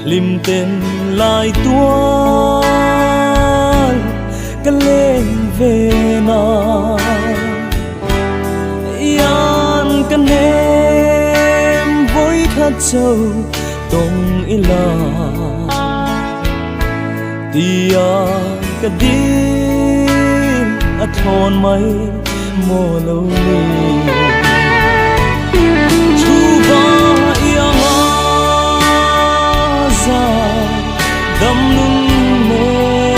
lim tên lại tuan cái lên về nào yan cái nem với khát châu tông ila tia cái đêm thon mây mồ lâu đâm nung mê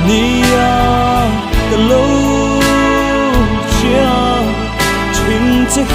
nia cả lâu chia chính chắc